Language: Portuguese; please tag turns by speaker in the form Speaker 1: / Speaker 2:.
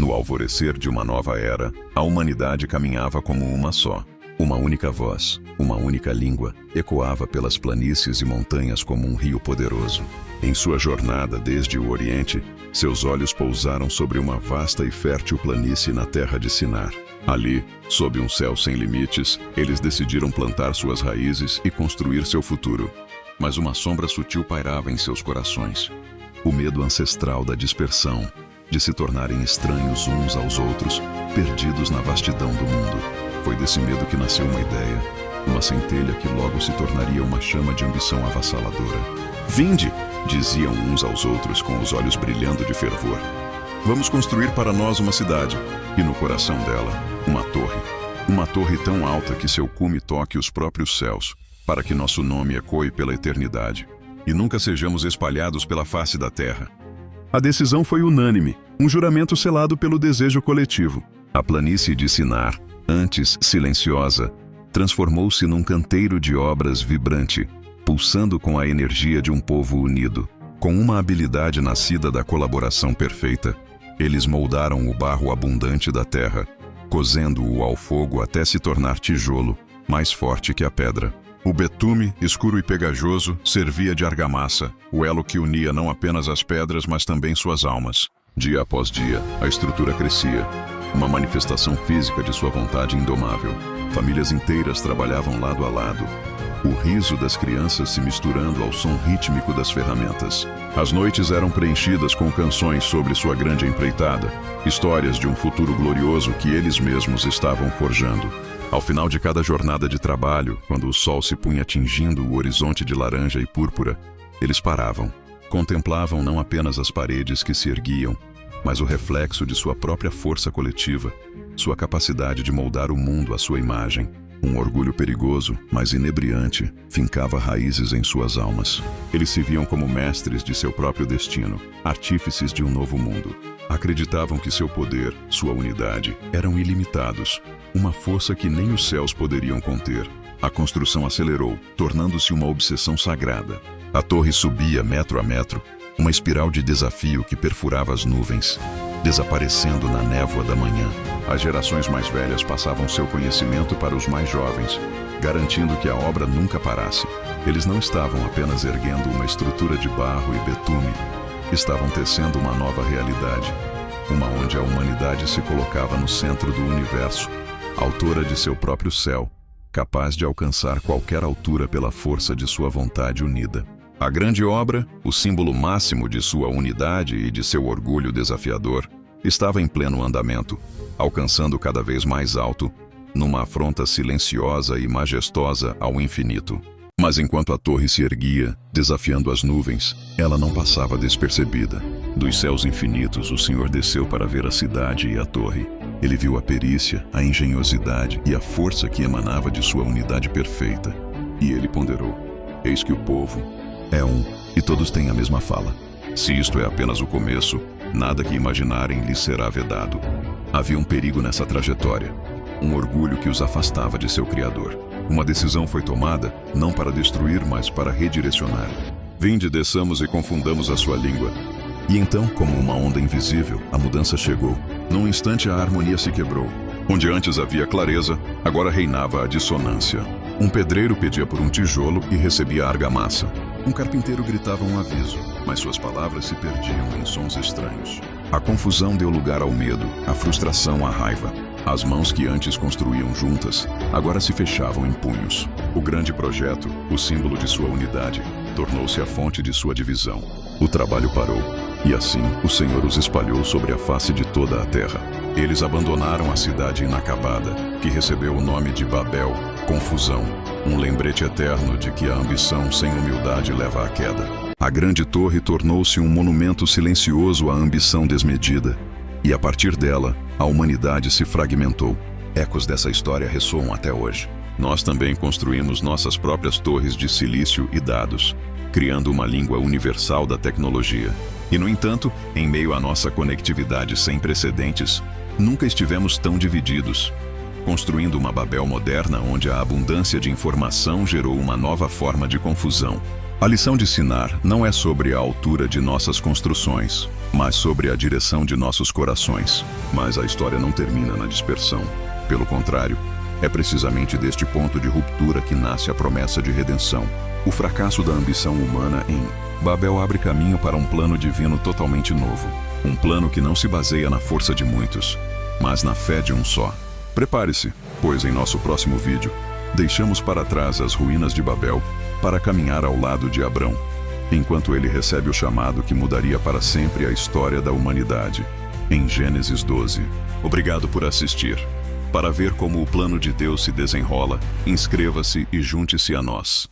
Speaker 1: No alvorecer de uma nova era, a humanidade caminhava como uma só. Uma única voz, uma única língua, ecoava pelas planícies e montanhas como um rio poderoso. Em sua jornada desde o Oriente, seus olhos pousaram sobre uma vasta e fértil planície na terra de Sinar. Ali, sob um céu sem limites, eles decidiram plantar suas raízes e construir seu futuro. Mas uma sombra sutil pairava em seus corações. O medo ancestral da dispersão, de se tornarem estranhos uns aos outros, perdidos na vastidão do mundo. Foi desse medo que nasceu uma ideia, uma centelha que logo se tornaria uma chama de ambição avassaladora. "Vinde!" diziam uns aos outros com os olhos brilhando de fervor. "Vamos construir para nós uma cidade, e no coração dela, uma torre. Uma torre tão alta que seu cume toque os próprios céus, para que nosso nome ecoe pela eternidade, e nunca sejamos espalhados pela face da terra." A decisão foi unânime, um juramento selado pelo desejo coletivo. A planície de Sinar, antes silenciosa, transformou-se num canteiro de obras vibrante, pulsando com a energia de um povo unido. Com uma habilidade nascida da colaboração perfeita, eles moldaram o barro abundante da terra, cozendo-o ao fogo até se tornar tijolo, mais forte que a pedra. O betume, escuro e pegajoso, servia de argamassa, o elo que unia não apenas as pedras, mas também suas almas. Dia após dia, a estrutura crescia, uma manifestação física de sua vontade indomável. Famílias inteiras trabalhavam lado a lado, o riso das crianças se misturando ao som rítmico das ferramentas. As noites eram preenchidas com canções sobre sua grande empreitada, histórias de um futuro glorioso que eles mesmos estavam forjando. Ao final de cada jornada de trabalho, quando o sol se punha tingindo o horizonte de laranja e púrpura, eles paravam, contemplavam não apenas as paredes que se erguiam, mas o reflexo de sua própria força coletiva, sua capacidade de moldar o mundo à sua imagem. Um orgulho perigoso, mas inebriante, fincava raízes em suas almas. Eles se viam como mestres de seu próprio destino, artífices de um novo mundo. Acreditavam que seu poder, sua unidade, eram ilimitados, uma força que nem os céus poderiam conter. A construção acelerou, tornando-se uma obsessão sagrada. A torre subia metro a metro, uma espiral de desafio que perfurava as nuvens, desaparecendo na névoa da manhã. As gerações mais velhas passavam seu conhecimento para os mais jovens, garantindo que a obra nunca parasse. Eles não estavam apenas erguendo uma estrutura de barro e betume, estavam tecendo uma nova realidade, uma onde a humanidade se colocava no centro do universo, autora de seu próprio céu, capaz de alcançar qualquer altura pela força de sua vontade unida. A grande obra, o símbolo máximo de sua unidade e de seu orgulho desafiador, estava em pleno andamento, alcançando cada vez mais alto, numa afronta silenciosa e majestosa ao infinito. Mas enquanto a torre se erguia, desafiando as nuvens, ela não passava despercebida. Dos céus infinitos, o Senhor desceu para ver a cidade e a torre. Ele viu a perícia, a engenhosidade e a força que emanava de sua unidade perfeita. E ele ponderou: eis que o povo é um, e todos têm a mesma fala. Se isto é apenas o começo, nada que imaginarem lhes será vedado. Havia um perigo nessa trajetória, um orgulho que os afastava de seu Criador. Uma decisão foi tomada, não para destruir, mas para redirecionar. Vinde, desçamos e confundamos a sua língua. E então, como uma onda invisível, a mudança chegou. Num instante a harmonia se quebrou. Onde antes havia clareza, agora reinava a dissonância. Um pedreiro pedia por um tijolo e recebia argamassa. Um carpinteiro gritava um aviso, mas suas palavras se perdiam em sons estranhos. A confusão deu lugar ao medo, à frustração, à raiva. As mãos que antes construíam juntas, agora se fechavam em punhos. O grande projeto, o símbolo de sua unidade, tornou-se a fonte de sua divisão. O trabalho parou, e assim o Senhor os espalhou sobre a face de toda a terra. Eles abandonaram a cidade inacabada, que recebeu o nome de Babel, confusão, um lembrete eterno de que a ambição sem humildade leva à queda. A grande torre tornou-se um monumento silencioso à ambição desmedida, e a partir dela, a humanidade se fragmentou. Ecos dessa história ressoam até hoje. Nós também construímos nossas próprias torres de silício e dados, criando uma língua universal da tecnologia. E, no entanto, em meio à nossa conectividade sem precedentes, nunca estivemos tão divididos, construindo uma Babel moderna onde a abundância de informação gerou uma nova forma de confusão. A lição de Sinar não é sobre a altura de nossas construções, mas sobre a direção de nossos corações. Mas a história não termina na dispersão. Pelo contrário, é precisamente deste ponto de ruptura que nasce a promessa de redenção. O fracasso da ambição humana em Babel abre caminho para um plano divino totalmente novo. Um plano que não se baseia na força de muitos, mas na fé de um só. Prepare-se, pois em nosso próximo vídeo, deixamos para trás as ruínas de Babel para caminhar ao lado de Abrão, enquanto ele recebe o chamado que mudaria para sempre a história da humanidade, em Gênesis 12. Obrigado por assistir. Para ver como o plano de Deus se desenrola, inscreva-se e junte-se a nós.